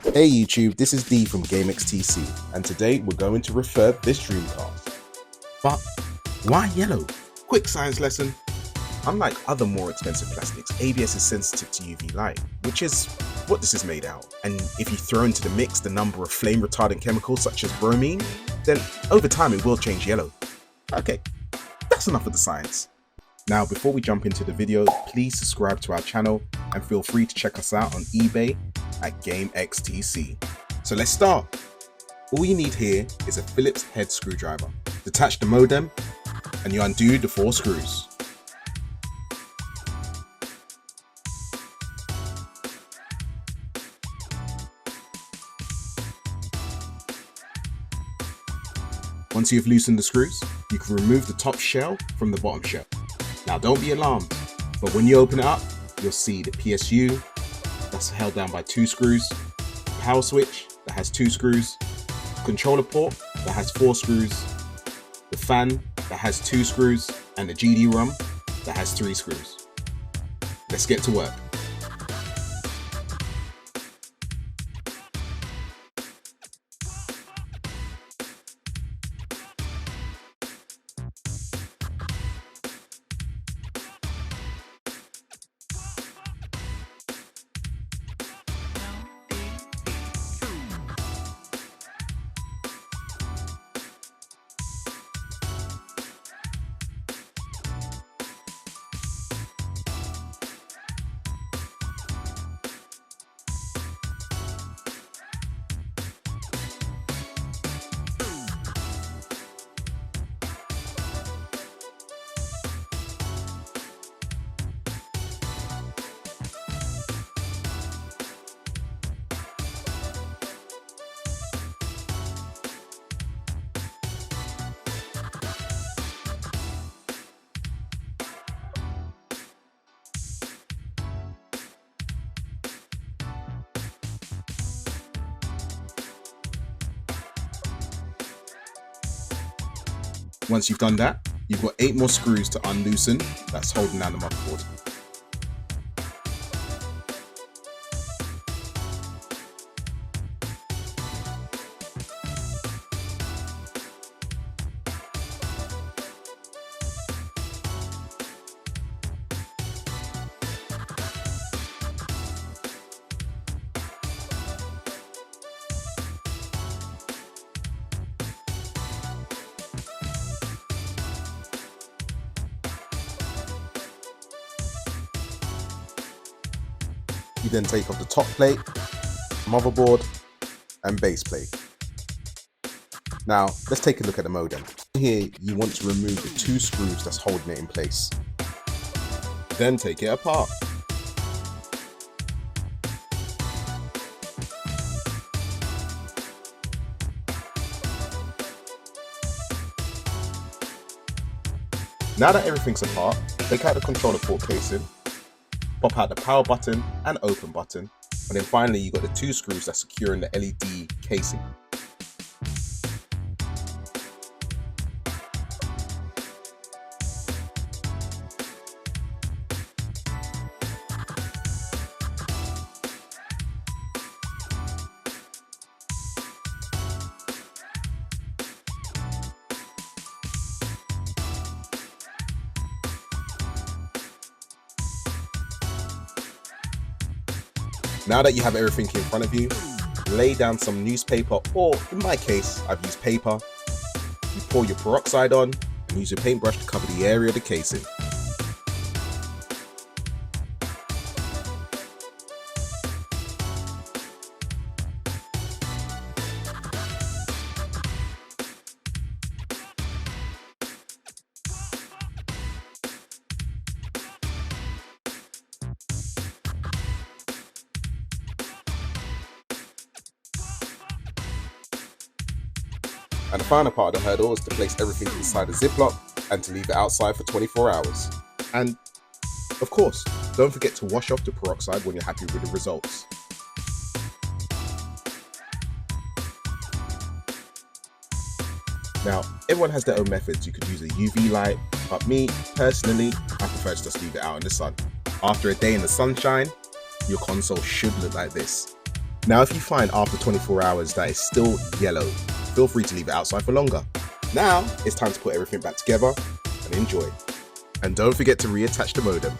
Hey YouTube, this is D from GameXTC, and today we're going to refurb this Dreamcast. But why yellow? Quick science lesson. Unlike other more expensive plastics, ABS is sensitive to UV light, which is what this is made out. And if you throw into the mix the number of flame retardant chemicals such as bromine, then over time it will change yellow. Okay, that's enough of the science. Now before we jump into the video, please subscribe to our channel and feel free to check us out on eBay at GameXTC. So let's start. All you need here is a Phillips head screwdriver. Detach the modem and you undo the 4 screws. Once you've loosened the screws, you can remove the top shell from the bottom shell. Now don't be alarmed, but when you open it up, you'll see the PSU that's held down by 2 screws, the power switch that has 2 screws, the controller port that has 4 screws, the fan that has 2 screws, and the GD-ROM that has 3 screws. Let's get to work. Once you've done that, you've got 8 more screws to unloosen that's holding down the motherboard. You then take off the top plate, motherboard, and base plate. Now, let's take a look at the modem. Here, you want to remove the 2 screws that's holding it in place. Then take it apart. Now that everything's apart, take out the controller port casing, pop out the power button and open button, and then finally you got the 2 screws that secure in the LED casing. Now that you have everything in front of you, lay down some newspaper, or in my case, I've used paper. You pour your peroxide on and use your paintbrush to cover the area of the casing. And the final part of the hurdle is to place everything inside a Ziploc and to leave it outside for 24 hours. And of course, don't forget to wash off the peroxide when you're happy with the results. Now, everyone has their own methods. You could use a UV light, but me, personally, I prefer to just leave it out in the sun. After a day in the sunshine, your console should look like this. Now, if you find after 24 hours that it's still yellow, feel free to leave it outside for longer. Now, it's time to put everything back together and enjoy. And don't forget to reattach the modem.